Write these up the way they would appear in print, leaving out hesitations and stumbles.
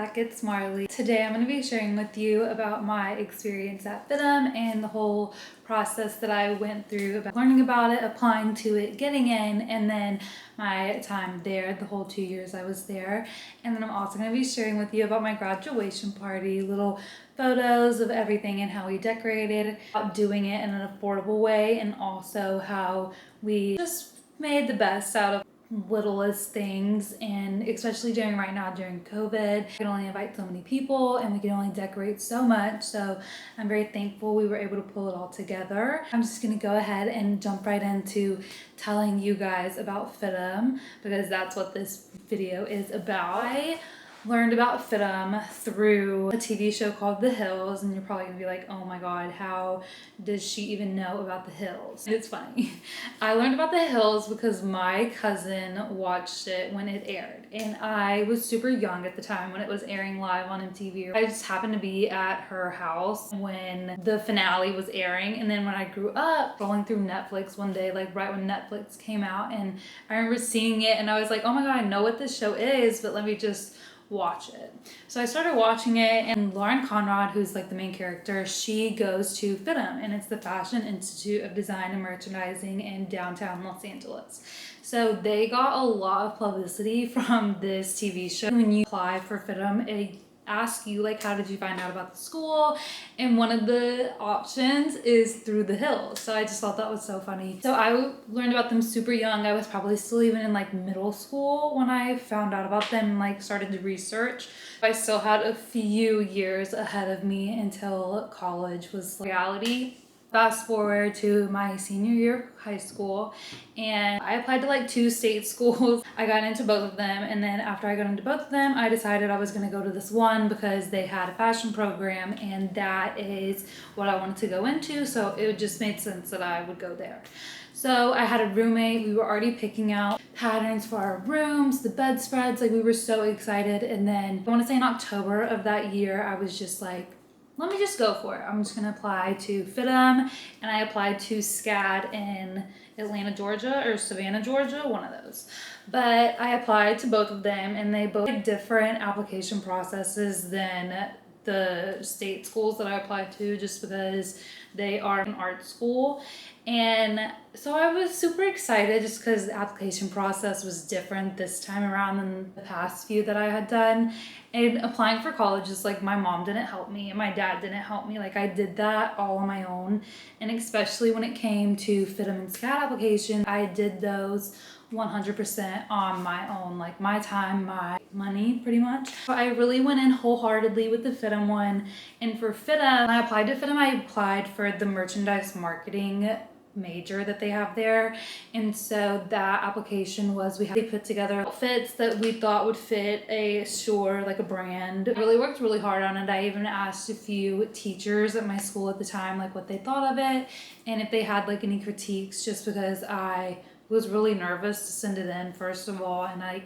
back, it's Marley. Today I'm going to be sharing with you about my experience at Fidm and the whole process that I went through about learning about it, applying to it, getting in, and then my time there, the whole 2 years I was there. And then I'm also going to be sharing with you about my graduation party, little photos of everything and how we decorated, about doing it in an affordable way, and also how we just made the best out of littlest things, and especially during right now during COVID, we can only invite so many people and we can only decorate so much. So I'm very thankful we were able to pull it all together. I'm just gonna go ahead and jump right into telling you guys about Fidm because that's what this video is about. I learned about Fidm through a TV show called The Hills, and you're probably gonna be like, oh my god, how does she even know about The Hills? It's funny. I learned about The Hills because my cousin watched it when it aired, and I was super young at the time when it was airing live on MTV. I just happened to be at her house when the finale was airing, and then when I grew up, scrolling through Netflix one day, like right when Netflix came out, and I remember seeing it and I was like, oh my god, I know what this show is, but let me just watch it. So I started watching it, and Lauren Conrad, who's like the main character, she goes to Fidm, and it's the Fashion Institute of Design and Merchandising in downtown Los Angeles. So they got a lot of publicity from this TV show. When you apply for Fidm, it ask you like, how did you find out about the school? And one of the options is through The Hills. So I just thought that was so funny. So I learned about them super young. I was probably still even in like middle school when I found out about them and like started to research. I still had a few years ahead of me until college was reality. Fast forward to my senior year of high school, and I applied to like 2 state schools. I got into both of them, and then after I got into both of them, I decided I was going to go to this one because they had a fashion program, and that is what I wanted to go into, so it just made sense that I would go there. So I had a roommate. We were already picking out patterns for our rooms, the bedspreads, like we were so excited. And then I want to say in October of that year, I was just like, let me just go for it. I'm just gonna apply to Fidm, and I applied to SCAD in Atlanta, Georgia, or Savannah, Georgia, one of those. But I applied to both of them, and they both had different application processes than the state schools that I applied to, just because they are an art school. And so I was super excited just because the application process was different this time around than the past few that I had done. And applying for college is like, my mom didn't help me and my dad didn't help me. Like I did that all on my own. And especially when it came to Fidm and SCAD application, I did those 100% on my own, like my time, my money, pretty much. So I really went in wholeheartedly with the Fidm one. And for Fidm, when I applied to Fidm, I applied for the merchandise marketing major that they have there. And so that application was, we put together outfits that we thought would fit a store, like a brand. I really worked really hard on it. I even asked a few teachers at my school at the time like what they thought of it and if they had like any critiques, just because I was really nervous to send it in, first of all, and I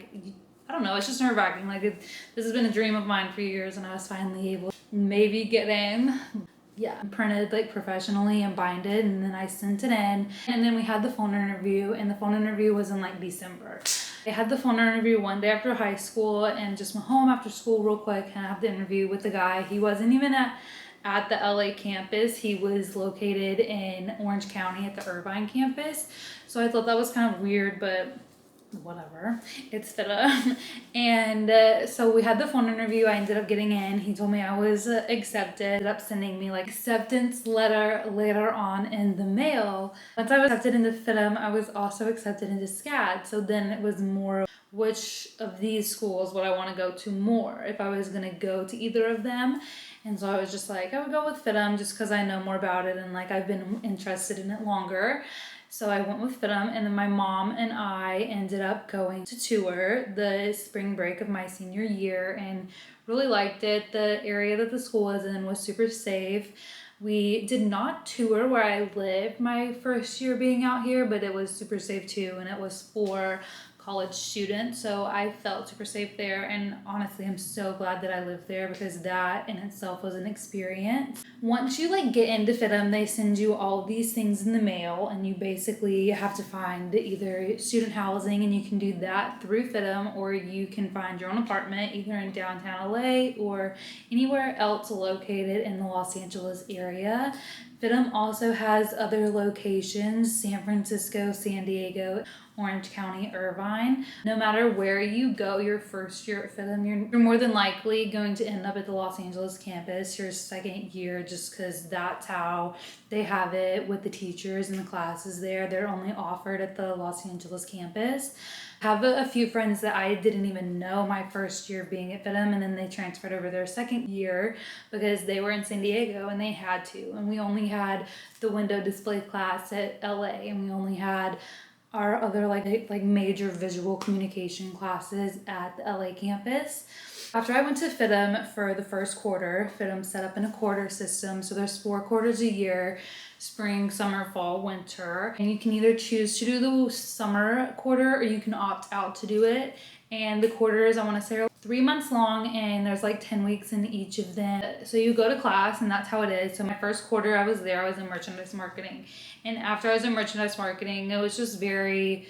don't know, it's just nerve-wracking. Like this has been a dream of mine for years, and I was finally able to maybe get in. Yeah, printed like professionally and binded, and then I sent it in, and then we had the phone interview, and the phone interview was in like December. I had the phone interview one day after high school and just went home after school real quick and had the interview with the guy. He wasn't even at the LA campus. He was located in Orange County at the Irvine campus. So I thought that was kind of weird, but whatever, it's Fidm. And so we had the phone interview. I ended up getting in. He told me I was accepted. Ended up sending me like acceptance letter later on in the mail. Once I was accepted into Fidm, I was also accepted into SCAD. So then it was more which of these schools would I want to go to more, if I was going to go to either of them. And so I was just like, I would go with Fidm just because I know more about it and like I've been interested in it longer. So I went with Fidm, and then my mom and I ended up going to tour the spring break of my senior year and really liked it. The area that the school was in was super safe. We did not tour where I lived my first year being out here, but it was super safe too, and it was for college student, so I felt super safe there, and honestly I'm so glad that I lived there because that in itself was an experience. Once you like get into Fidm, they send you all these things in the mail, and you basically have to find either student housing, and you can do that through Fidm, or you can find your own apartment either in downtown LA or anywhere else located in the Los Angeles area. Fidm also has other locations: San Francisco, San Diego, Orange County, Irvine. No matter where you go your first year at Fidm, you're more than likely going to end up at the Los Angeles campus your second year, just because that's how they have it with the teachers and the classes there. They're only offered at the Los Angeles campus. I have a few friends that I didn't even know my first year being at Fidm, and then they transferred over their second year because they were in San Diego and they had to. And we only had the window display class at LA, and we only had our other like major visual communication classes at the LA campus. After I went to Fidm for the first quarter, Fidm set up in a quarter system. So there's 4 quarters a year: spring, summer, fall, winter. And you can either choose to do the summer quarter or you can opt out to do it. And the quarters, I want to say, are 3 months long, and there's like 10 weeks in each of them. So you go to class, and that's how it is. So my first quarter I was there, I was in merchandise marketing. And after I was in merchandise marketing, it was just very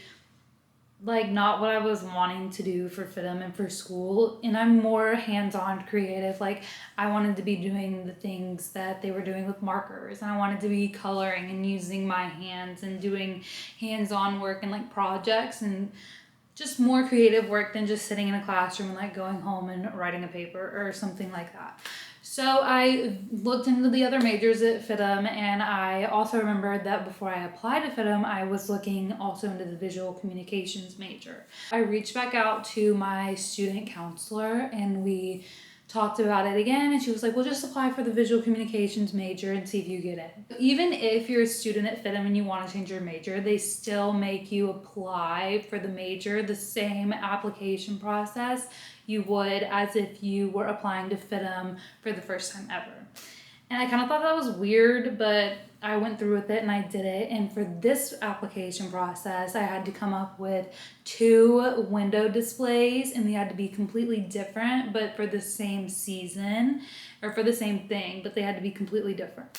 like not what I was wanting to do for Fidm and for school. And I'm more hands-on creative. Like I wanted to be doing the things that they were doing with markers, and I wanted to be coloring and using my hands and doing hands-on work and like projects and just more creative work than just sitting in a classroom and like going home and writing a paper or something like that. So I looked into the other majors at Fidm, and I also remembered that before I applied to Fidm, I was looking also into the visual communications major. I reached back out to my student counselor and we talked about it again, and she was like, well, just apply for the visual communications major and see if you get it. Even if you're a student at Fidm and you want to change your major, they still make you apply for the major the same application process you would as if you were applying to Fidm for the first time ever. And I kind of thought that was weird, but I went through with it and I did it. And for this application process, I had to come up with 2 window displays, and they had to be completely different, but for the same season or for the same thing, but they had to be completely different.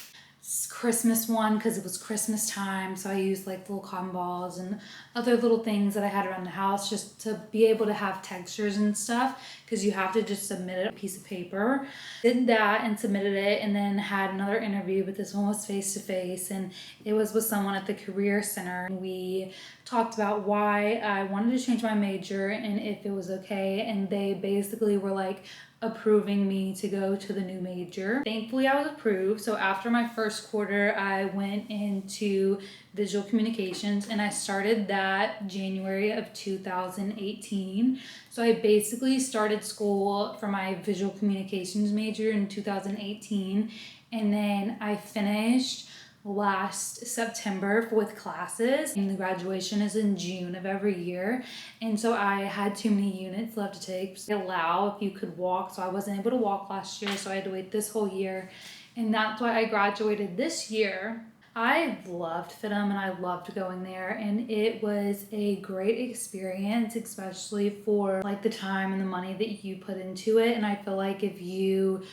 Christmas one because it was Christmas time, so I used like little cotton balls and other little things that I had around the house just to be able to have textures and stuff, because you have to just submit it on a piece of paper. Did that and submitted it, and then had another interview, but this one was face-to-face, and it was with someone at the Career Center. We talked about why I wanted to change my major and if it was okay, and they basically were like approving me to go to the new major. Thankfully I was approved. So after my first quarter I went into visual communications, and I started that January of 2018. So I basically started school for my visual communications major in 2018, and then I finished last September with classes, and the graduation is in June of every year. And so I had too many units left to take. They allow if you could walk, so I wasn't able to walk last year, so I had to wait this whole year, and that's why I graduated this year. I loved Fidm and I loved going there, and it was a great experience, especially for like the time and the money that you put into it. And I feel like if you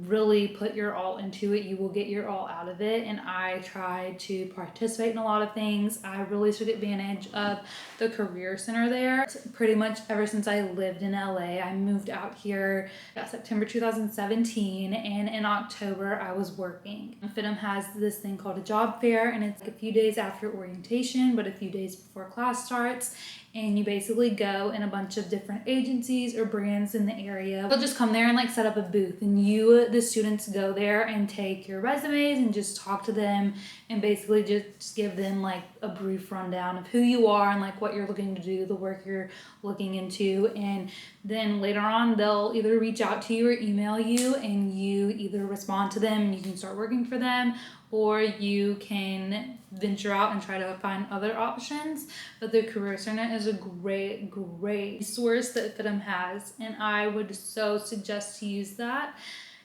really put your all into it, you will get your all out of it. And I tried to participate in a lot of things. I really took advantage of the Career Center there. Pretty much ever since I lived in LA, I moved out here September 2017, and in October I was working. Fidm has this thing called a job fair, and it's a few days after orientation but a few days before class starts, and you basically go in a bunch of different agencies or brands in the area. They'll just come there and like set up a booth, and you, the students, go there and take your resumes and just talk to them and basically just give them like a brief rundown of who you are and like what you're looking to do, the work you're looking into. And then later on they'll either reach out to you or email you, and you either respond to them and you can start working for them, or you can venture out and try to find other options. But the Career Center is a great resource that Fidm has, and I would so suggest to use that,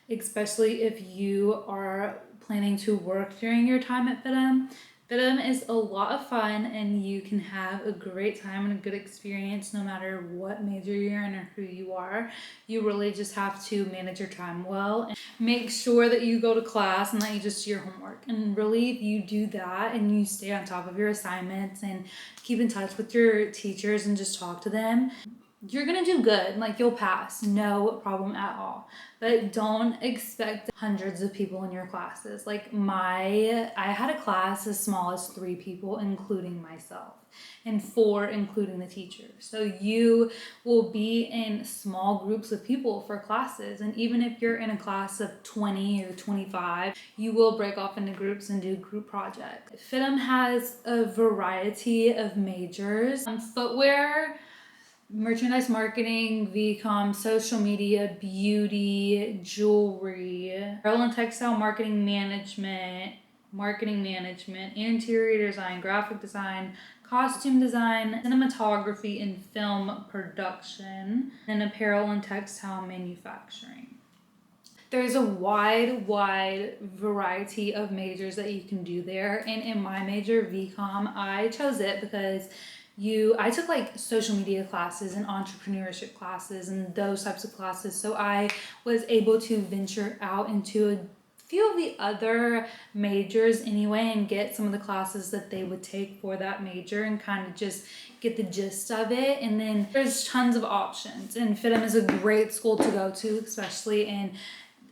especially if you are planning to work during your time at Fidm. Fidm is a lot of fun and you can have a great time and a good experience no matter what major you're in or who you are. You really just have to manage your time well and make sure that you go to class and that you just do your homework. And really, if you do that and you stay on top of your assignments and keep in touch with your teachers and just talk to them, you're gonna do good. Like, you'll pass, no problem at all. But don't expect hundreds of people in your classes. Like I had a class as small as 3 people, including myself, and 4 including the teacher. So you will be in small groups of people for classes, and even if you're in a class of 20 or 25, you will break off into groups and do group projects. Fidm has a variety of majors. Footwear, merchandise marketing, VCOM, social media, beauty, jewelry, apparel and textile marketing management, interior design, graphic design, costume design, cinematography and film production, and apparel and textile manufacturing. There's a wide variety of majors that you can do there. And in my major, VCOM, I chose it because I took like social media classes and entrepreneurship classes and those types of classes. So I was able to venture out into a few of the other majors anyway and get some of the classes that they would take for that major and kind of just get the gist of it. And then there's tons of options, and Fidm is a great school to go to, especially in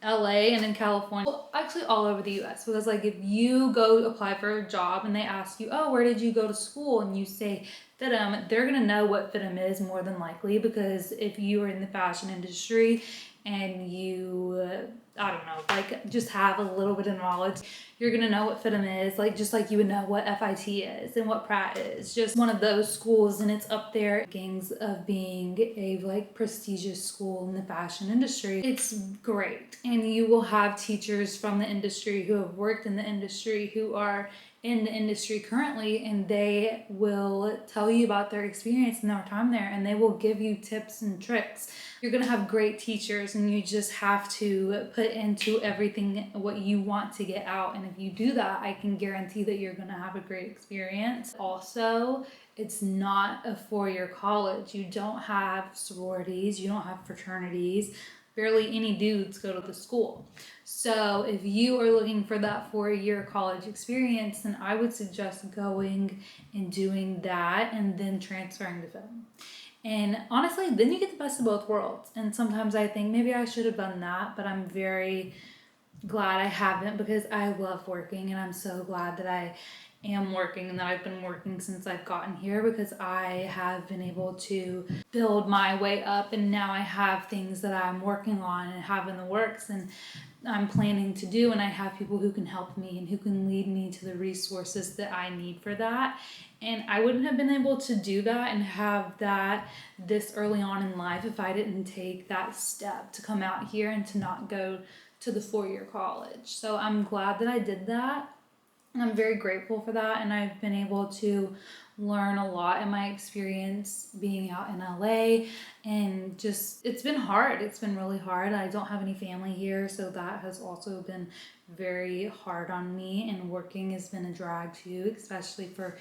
LA and in California, well, actually all over the US, because like if you go apply for a job and they ask you, oh, where did you go to school, and you say Fidm, they're gonna know what Fidm is more than likely, because if you are in the fashion industry and you I don't know, like just have a little bit of knowledge, you're gonna know what Fidm is, like just like you would know what FIT is and what Pratt is. Just one of those schools, and it's up there rankings of being a like prestigious school in the fashion industry. It's great, and you will have teachers from the industry who have worked in the industry, who are in the industry currently, and they will tell you about their experience and their time there, and they will give you tips and tricks. You're gonna have great teachers, and you just have to put into everything what you want to get out. And if you do that, I can guarantee that you're gonna have a great experience. Also, it's not a 4-year college. You don't have sororities, you don't have fraternities. Barely any dudes go to the school. So if you are looking for that 4-year college experience, then I would suggest going and doing that and then transferring to Fidm. And honestly, then you get the best of both worlds. And sometimes I think maybe I should have done that, but I'm very glad I haven't, because I love working, and I'm so glad that I am working and that I've been working since I've gotten here, because I have been able to build my way up, and now I have things that I'm working on and have in the works and I'm planning to do, and I have people who can help me and who can lead me to the resources that I need for that. And I wouldn't have been able to do that and have that this early on in life if I didn't take that step to come out here and to not go to the 4-year college. So I'm glad that I did that, and I'm very grateful for that. And I've been able to learn a lot in my experience being out in LA, and just it's been hard. It's been really hard. I don't have any family here, so that has also been very hard on me, and working has been a drag too, especially for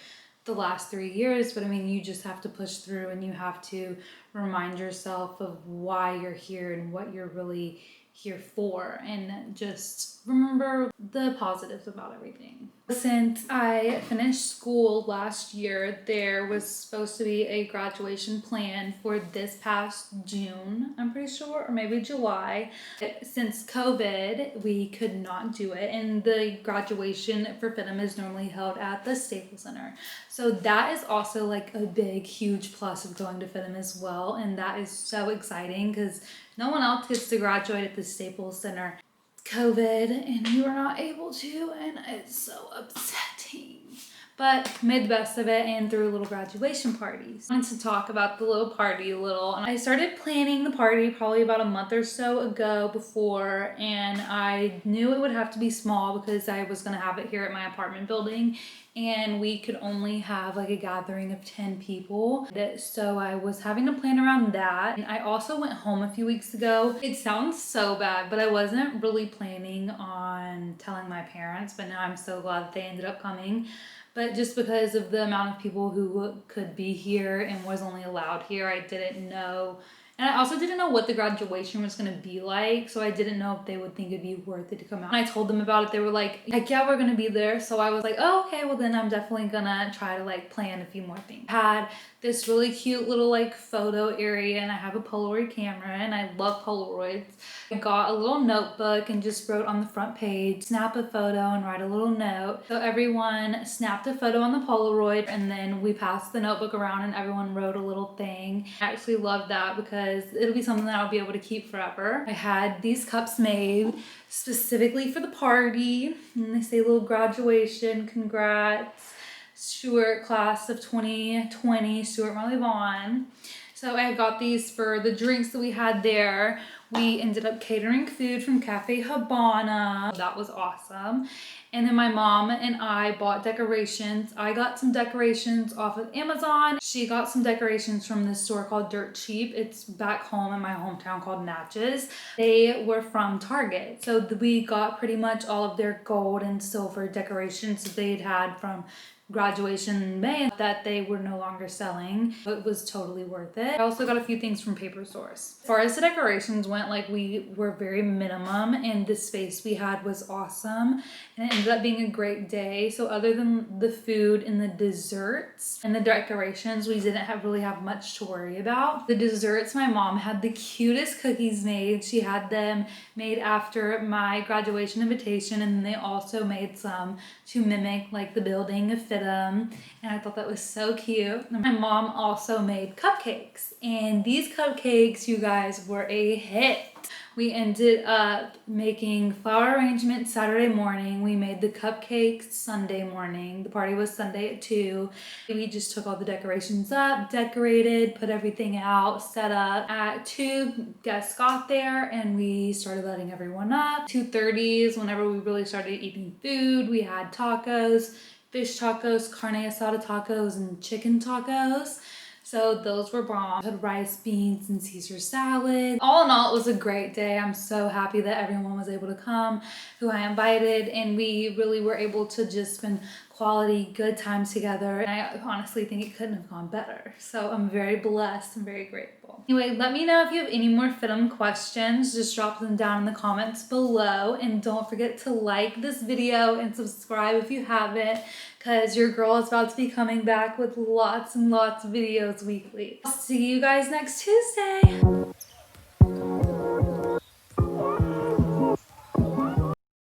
the last 3 years. But I mean, you just have to push through, and you have to remind yourself of why you're here and what you're really here for, and just remember the positives about everything. Since I finished school last year, there was supposed to be a graduation plan for this past June, I'm pretty sure, or maybe July. Since COVID, we could not do it, and the graduation for Fidm is normally held at the Staples Center. So that is also like a big, huge plus of going to Fidm as well, and that is so exciting because no one else gets to graduate at the Staples Center. COVID, and we were not able to, and it's so upsetting. But made the best of it and threw little graduation parties. I wanted to talk about the little party a little. And I started planning the party probably about a month or so ago before, and I knew it would have to be small because I was gonna have it here at my apartment building, and we could only have like a gathering of 10 people. So I was having to plan around that. And I also went home a few weeks ago. It sounds so bad, but I wasn't really planning on telling my parents, but now I'm so glad that they ended up coming. but just because of the amount of people who could be here and was only allowed here, I didn't know. And I also didn't know what the graduation was going to be like, so I didn't know if they would think it'd be worth it to come out. When I told them about it, they were like, heck yeah, we're going to be there. So I was like, oh, okay, well then I'm definitely going to try to like plan a few more things. I had this really cute little like photo area, and I have a Polaroid camera, and I love Polaroids. I got a little notebook and just wrote on the front page, snap a photo and write a little note. So everyone snapped a photo on the Polaroid, and then we passed the notebook around and everyone wrote a little thing. I actually love that because it'll be something that I'll be able to keep forever. I had these cups made specifically for the party, and they say little graduation, congrats, Stuart class of 2020, Stuart Marley Vaughn. So I got these for the drinks that we had there. We ended up catering food from Cafe Habana. That was awesome. And then my mom and I bought decorations. I got some decorations off of Amazon. She got some decorations from this store called Dirt Cheap. It's back home in my hometown called Natchez. They were from Target. So we got pretty much all of their gold and silver decorations that they'd had from graduation in May that they were no longer selling. It was totally worth it. I also got a few things from Paper Source. As far as the decorations went, like we were very minimum, and the space we had was awesome, and it ended up being a great day. So other than the food and the desserts and the decorations, we didn't really have much to worry about. The desserts, my mom had the cutest cookies made. She had them made after my graduation invitation, and then they also made some to mimic like the building of Fidm, and I thought that was so cute. And my mom also made cupcakes, and these cupcakes, you guys, were a hit. We ended up making flower arrangements Saturday morning. We made the cupcakes Sunday morning. The party was Sunday at 2. We just took all the decorations up, decorated, put everything out, set up. At 2, guests got there and we started letting everyone up. 2:30 is whenever we really started eating food. We had tacos, fish tacos, carne asada tacos, and chicken tacos. So those were bomb. Had rice, beans, and Caesar salad. All in all, it was a great day. I'm so happy that everyone was able to come who I invited, and we really were able to just spend quality, good times together. And I honestly think it couldn't have gone better. So I'm very blessed and very grateful. Anyway, let me know if you have any more Fidm questions. Just drop them down in the comments below. And don't forget to like this video and subscribe if you haven't, because your girl is about to be coming back with lots and lots of videos weekly. I'll see you guys next Tuesday.